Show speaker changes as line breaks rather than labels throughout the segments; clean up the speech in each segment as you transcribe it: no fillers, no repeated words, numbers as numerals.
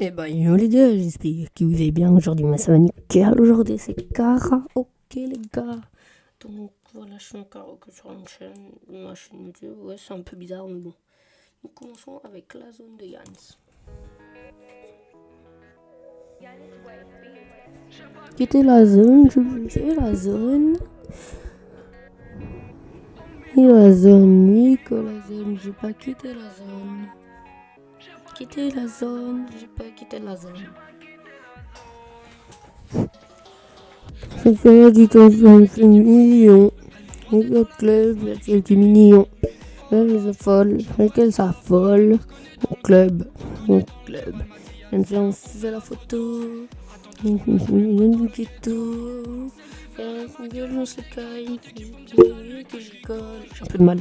Eh ben, yo les gars, j'espère que vous allez bien aujourd'hui. Moi, ça va nickel. Aujourd'hui, c'est karaoké, les gars. Donc, voilà, je fais un karaoké sur ma chaîne YouTube. Ouais, c'est un peu bizarre, mais bon. Nous commençons avec la zone de Yans. Quitter la zone, je quitter la zone. Et la zone, Nico, la zone, j'ai pas quitté la zone. Quitter la zone, j'ai pas quitté la zone. C'est fait du temps, c'est million. Le club, c'est mignon. Elle s'affole, qu'elle s'affole. Mon club. On fait la photo. On du ghetto. On gueule, on se caille. Que je colle. J'ai un peu de mal.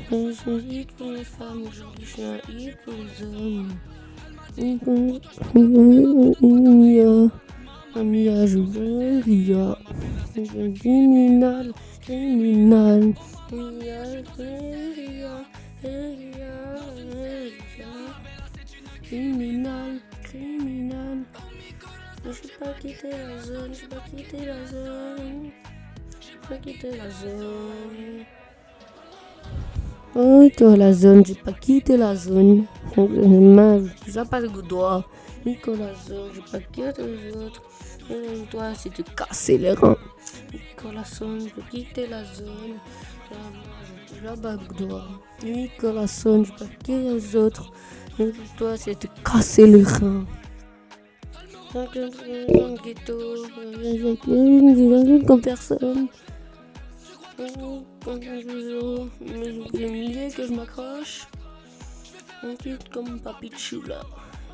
Je suis un hit pour les femmes, aujourd'hui je suis un hit pour les hommes. Mia, je veux Ria. Je suis criminal. Mia, Ria. Criminal. J'ai pas quitté la zone, j'ai pas quitté la zone. J'ai pas quitté la zone. Oh, toi, la zone, j'ai pas quitté la zone. Ça passe le doigt. Nicolas, j'ai pas quitté les autres. Toi, c'est de casser les reins. Nicolas, j'ai pas quitté la zone. Là-bas, le doigt. Nicolas, j'ai pas quitté les autres. Toi, c'est de casser les reins. Dans le ghetto, comme personne. Quand j'ai des milliers que je m'accroche, on quitte comme Papi Chula.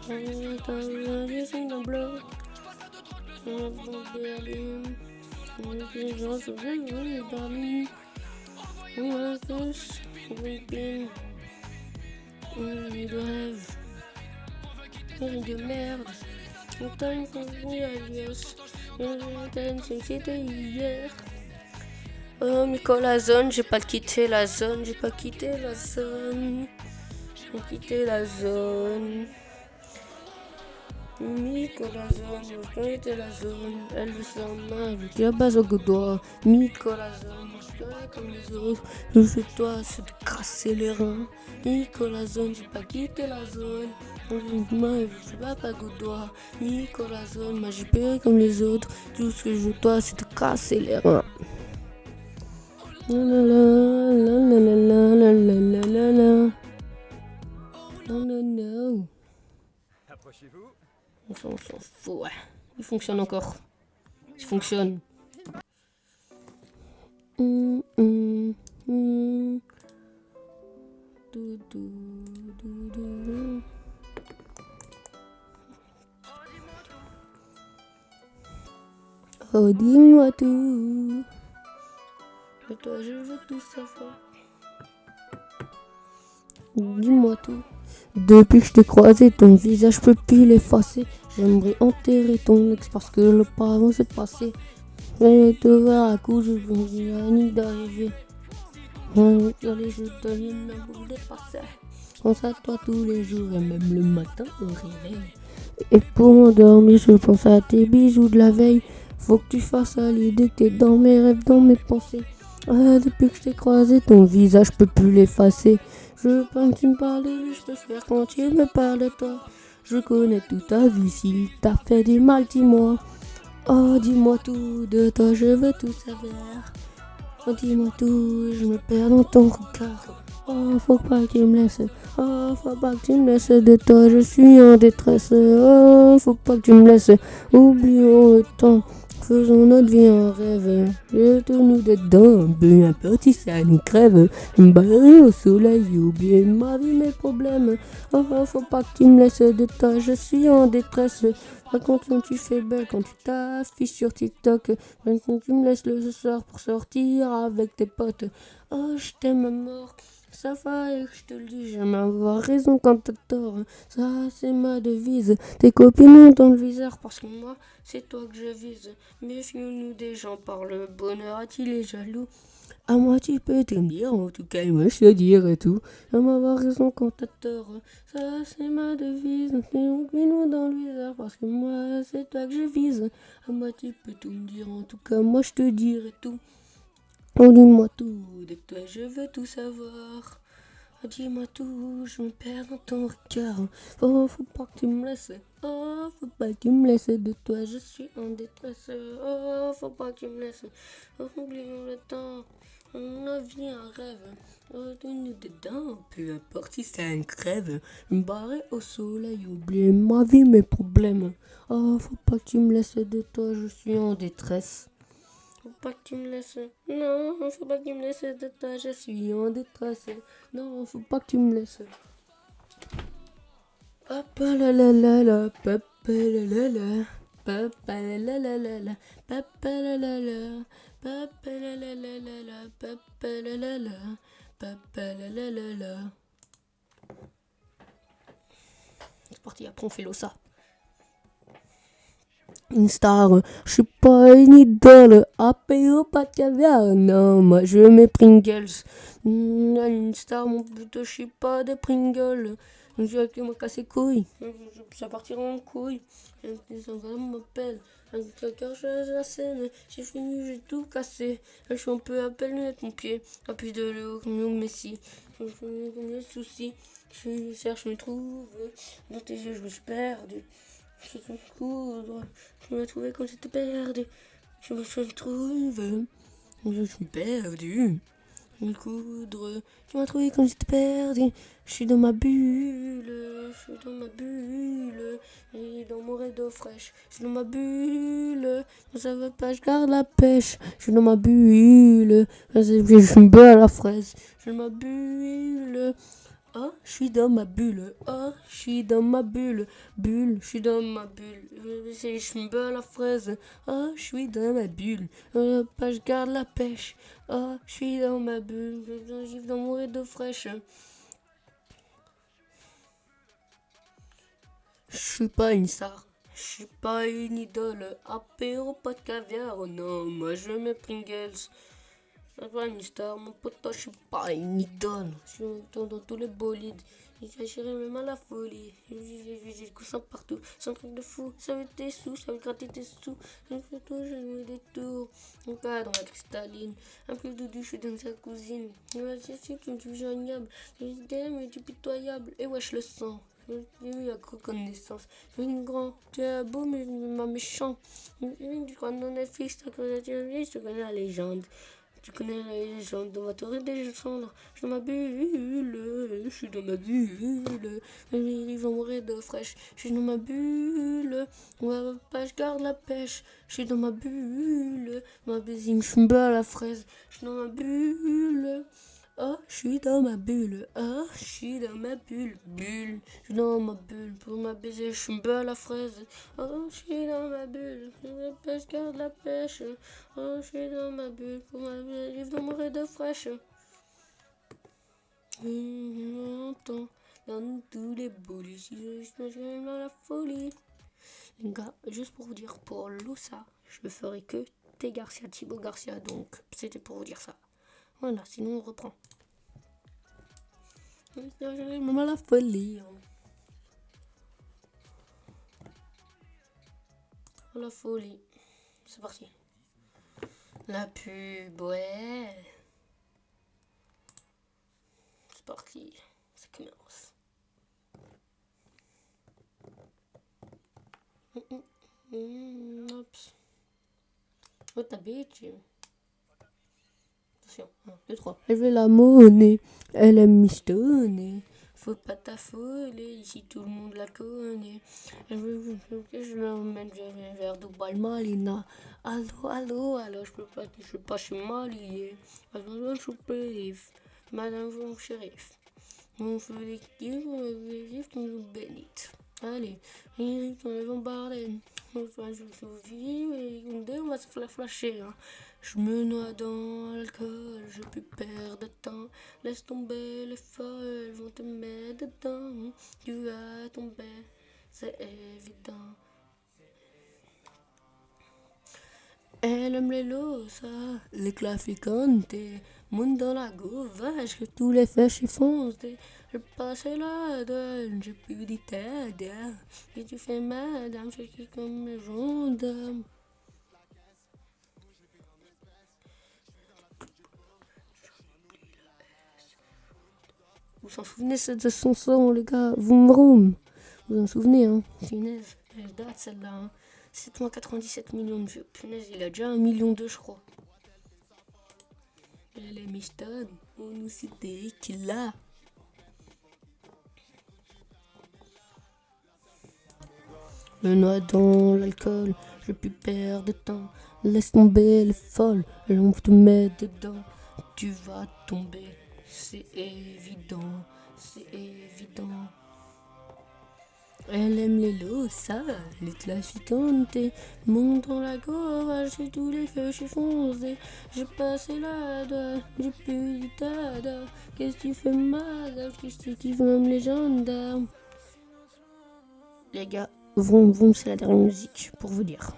On dessin dans bloc, on Berlin, les gens se réveillent Berlin, on a tous week-end, on est de rêve, on est de merde, on t'a une convenu à l'US, c'était hier. Oh, Nicolas Zone, j'ai pas quitté la zone, j'ai pas quitté la zone. J'ai quitté la zone. Nicolas Zone, j'ai pas quitté la zone. Elle veut sa main, je dis la base au doigt. Nicolas Zone, je suis comme les autres. Je fais toi, c'est de casser les reins. Nicolas Zone, j'ai pas quitté la zone. Moi, je vais pas au doigt. Nicolas Zone, moi j'ai payé comme les autres. Tout ce que je veux toi, c'est de casser les reins. La la la la la la la la la. Oh non, non.
Approchez-vous.
On s'en fout, ouais. Il fonctionne encore. Il fonctionne. Dou, dou, dou, dou. Oh, dis-moi tout. De toi, je veux tout savoir. Dis-moi tout. Depuis que je t'ai croisé, ton visage je peux plus l'effacer. J'aimerais enterrer ton ex parce que le paravent s'est passé. Je te voir à coup, je veux ni d'arriver. Allez, je te donne ma boule de passer. Pense à toi tous les jours et même le matin au réveil. Et pour m'endormir, je pense à tes bisous de la veille. Faut que tu fasses à l'idée que t'es dans mes rêves, dans mes pensées. Ah, depuis que je t'ai croisé, ton visage je peux plus l'effacer. Je veux pas que tu me parles de lui, je préfère quand tu me parles de toi. Je connais toute ta vie, s'il t'a fait du mal, dis-moi. Oh, dis-moi tout, de toi je veux tout savoir. Oh, dis-moi tout, je me perds dans ton regard. Oh, faut pas que tu me laisses. Oh, faut pas que tu me laisses de toi, je suis en détresse. Oh, faut pas que tu me laisses. Oublions le temps. Faisons notre vie en rêve. Jetons-nous dedans, peu importe si ça nous crève. Je me baladerai au soleil, oublier ma vie, mes problèmes. Oh, faut pas que tu me laisses de toi, je suis en détresse. Raconte quand tu fais belle, quand tu t'affiches sur TikTok. Quand tu me laisses le soir pour sortir avec tes potes. Oh, je t'aime à mort. Ça va et je te le dis, j'aime avoir raison quand t'as tort. Ça, c'est ma devise. Tes copines ont dans le viseur parce que moi, c'est toi que je vise. Méfions-nous des gens par le bonheur, a-t-il est jaloux? À moi tu peux te dire, en tout cas moi je te dirai tout. J'aime avoir raison quand t'as tort. Ça c'est ma devise, nous dans le viseur parce que moi c'est toi que je vise. À moi tu peux tout me dire, en tout cas moi je te dirai tout. Oh dis-moi tout, de toi je veux tout savoir. Oh, dis-moi tout, je me perds dans ton regard. Oh, faut pas que tu me laisses. Oh, faut pas que tu me laisses. De toi, je suis en détresse. Oh, faut pas que tu me laisses. Oh, oublions le temps. On a vie un rêve. Oh, nous dedans, peu importe si c'est une crève. Je me barrer au soleil, oublier ma vie, mes problèmes. Oh, faut pas que tu me laisses. De toi, je suis en détresse. Faut pas que tu me laisses. Non, faut pas que tu me laisses de toi, je suis en détresse. Non, faut pas que tu me laisses. Papa la la la la, papa la la la, papa la la la la la, papa la la la, papa la la la la la, papa la la la, papa la la la la. C'est parti, après on fait l'ossa. Une star, je suis pas une idole, apéro pas de caviar, non, moi je mets Pringles. Une star, mon putain, je suis pas des Pringles. Je vais avec moi casser couilles, ça partira en couille. Les enfants m'appellent, quand je fais la scène, j'ai fini, j'ai tout cassé. Je suis un peu à peine mettre mon pied, à plus de l'eau, comme le Messi. Je fais comme les soucis, je cherche, je me trouve, dans tes yeux je me suis perdu. Je me coudre, je me trouvais quand j'étais perdu. Je me trouve, je suis perdu. Me coudre, tu m'as trouvé quand j'étais perdu. Je suis dans ma bulle, je suis dans ma bulle. Et dans mon rideau fraîche, je suis dans ma bulle. Quand ça va pas, je garde la pêche. Je suis dans ma bulle. Je suis une belle à la fraise. Je suis dans ma bulle. Oh, je suis dans ma bulle. Oh, je suis dans ma bulle. Bulle, je suis dans ma bulle. Je suis une belle à la fraise. Oh, je suis dans ma bulle. Je garde la pêche. Oh, je suis dans ma bulle. Je gifle dans mon rideau fraîche. Je suis pas une star. Je suis pas une idole. Apéro, pas de caviar. Oh non, moi je mets Pringles. Je suis pas une star, mon pote, je suis pas une idole. Je suis dans tous les bolides. Il s'agirait même à la folie. J'ai le coussin partout. C'est un truc de fou. Ça veut des sous, ça veut gratter des sous. Je fais tout, je me détour. Mon père dans la cristalline. Un peu doudou, je suis dans sa cousine. C'est une du joignable. Je t'aime, tu pitoyable. Et wesh, le sang. J'ai eu la reconnaissance. Je suis une grande. Tu es beau, mais ma méchant. Tu crois dans Netflix, tu connais la légende. Tu connais les légendes de ma tour des légendes. Je suis dans ma bulle, je suis dans ma bulle. Ils vont mourir de fraîche. Je suis dans ma bulle. Ouais, pas, je garde la pêche. Je suis dans ma bulle. Ma bésine, je suis belle à la fraise. Je suis dans ma bulle. Oh, je suis dans ma bulle. Oh, je suis dans ma bulle. Bulle. Je suis dans ma bulle. Pour ma baiser, je suis belle à la fraise. Oh, je suis dans ma bulle. Je garde la pêche. Oh, je suis dans ma bulle. Pour ma bulle, je vais mourir de fraîche. On entend dans tous les boules. Je suis dans la folie. Les gars, juste pour vous dire, pour l'Ossa, je ferai que T Garcia, Thibaut Garcia. Donc, c'était pour vous dire ça. Voilà, sinon on reprend. Maman la folie. La folie. C'est parti. La pub, ouais. C'est parti. Ça commence. Oups. Oh ta bitch. Attention, 1, 2, 3. Elle veut la monnaie, elle aime mistonner. Faut pas t'affoler, ici tout le monde la connaît. Elle veut que je l'emmène vers Dubaï Malina. Allô, je peux pas, je suis mal lié. Attends, je suis périph. Madame mon shérif. On fait des kiffs, on fait des kiffs, on nous bénite. Allez, on les bombarder. Enfin, je vis, on va se flasher. Hein. Je me noie dans l'alcool, je peux perdre de temps. Laisse tomber les folles, elles vont te mettre dedans. Tu vas tomber, c'est évident. Elle aime les losas, les claficantes, Monte dans la gauvache, que tous les fèches foncent. Je passe la donne, j'ai plus d'état d'âme. Et tu fais madame, je suis comme les gendarmes. Vous vous en souvenez de son son, les gars? Vroom vroom. Vous vous en souvenez, hein? Punaise, elle date celle-là, hein. 7,97 millions de vues. Punaise, il a déjà 1,2 million, je crois. Elle est Miston, on nous c'était qu'il l'a. Le noix dans l'alcool, je plus perdre de temps. Laisse tomber les folles, on te met dedans. Tu vas tomber, c'est évident, c'est évident. Elle aime les lots sales, les trafiquantes. Monte dans la gorge, j'ai tous les feux, je suis foncé. J'ai passé la douane, j'ai plus d'état d'âme. Qu'est-ce que tu fais madame, qu'est-ce que tu veux les gendarmes? Les gars, vroom vroom, c'est la dernière musique, pour vous dire.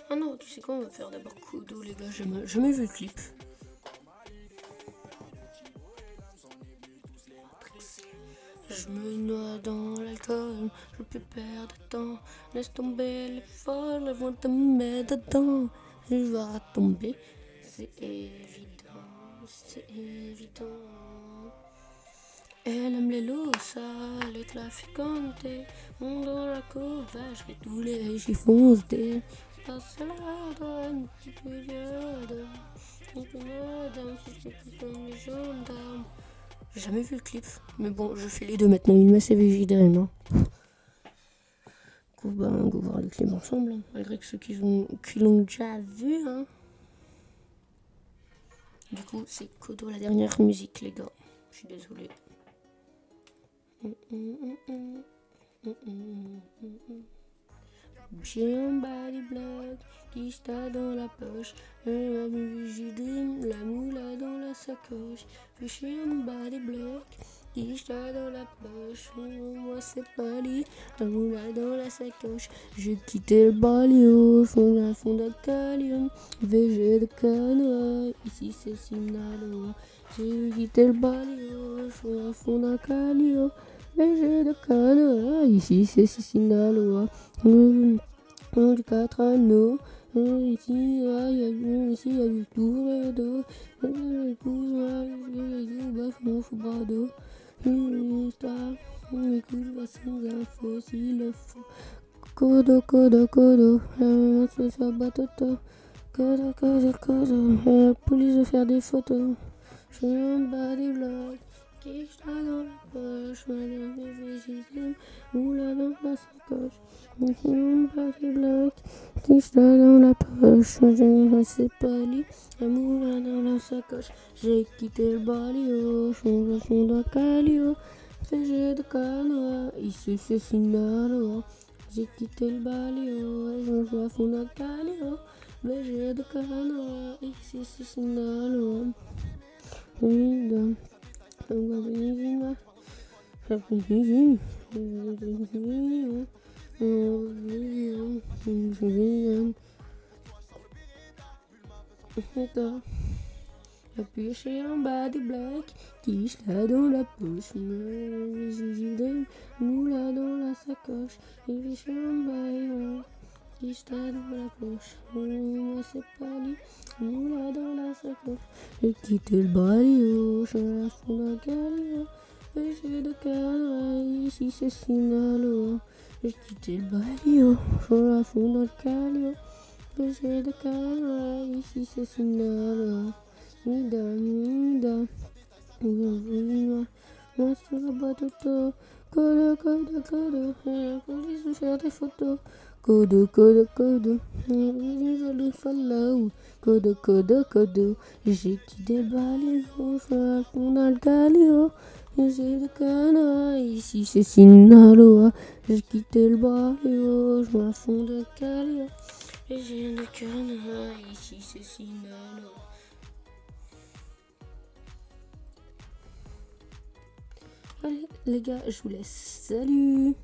Ah non, tu sais quoi, on va faire d'abord Kodo, les gars, j'ai jamais vu le clip. Je me noie dans l'alcool, je peux perdre de temps. Laisse tomber les folles, elles vont te mettre dedans. Je vais tomber, c'est évident, c'est évident. Elle aime les lots sales, les trafiquantes. Monte dans la couvage, et tous les chiffons des. Passe la douane, tu peux dire, madame, si je suis comme les gendarmes. J'ai jamais vu le clip, mais bon, je fais les deux maintenant, il me assez végétarien. Hein. On va voir le clip ensemble, hein, malgré que ceux qui l'ont déjà vu. Hein. Du coup, c'est Kodo, la dernière musique, les gars. Je suis désolée. J'ai un body block qui está dans la poche. La musique la moula dans la sacoche. J'ai un body block qui está dans la poche. Moi c'est pas lit, la moula dans la sacoche. J'ai quitté le balio, fond à Calium. VG de canoë, ici c'est Sinaloa. J'ai quitté le balio, fond à Calium. VG de canoë, ici c'est Sinaloa. Du 4 anneaux, ici il y a du tour le dos, le faut pas d'eau, écoute sans infos s'il le faut. Kodo, c'est ça batoto. Kodo, la police veut faire des photos. J'ai un body block. Qui está dans la poche, moula dans la sacoche. J'ai un body block qui está dans la poche, c'est pas lit, la moula dans la sacoche. J'ai quitté le balio, je suis dans Calio, j'ai de canoë, ici c'est Sinaloa. J'ai quitté le balio, je joue à fond dans Calio, j'ai de canoë, ici c'est Sinaloa. Puis j'ai un body black qui se là dans la poche, moula dans la sacoche, et j'ai un bail qui se là dans la poche, moi c'est pas lui, moula dans la sacoche. J'ai quitté le balio, je la fond d'un galio, et j'ai de canoë, ici c'est Sinaloa. J'ai quitté le balio, je la fond d'un galio, et j'ai de canoë, ici c'est Sinaloa. Mida, moi sur la batoto, Kodo, la police veut faire des photos. Kodo, je le follow. Kodo, j'ai quitté le balio, je la fond dans le galio. J'ai de canoë, ici c'est Sinaloa. J'ai quitté le balio, je la fond dans le galio. Les géants de Canada, ici c'est Sinano. Allez les gars, je vous laisse. Salut!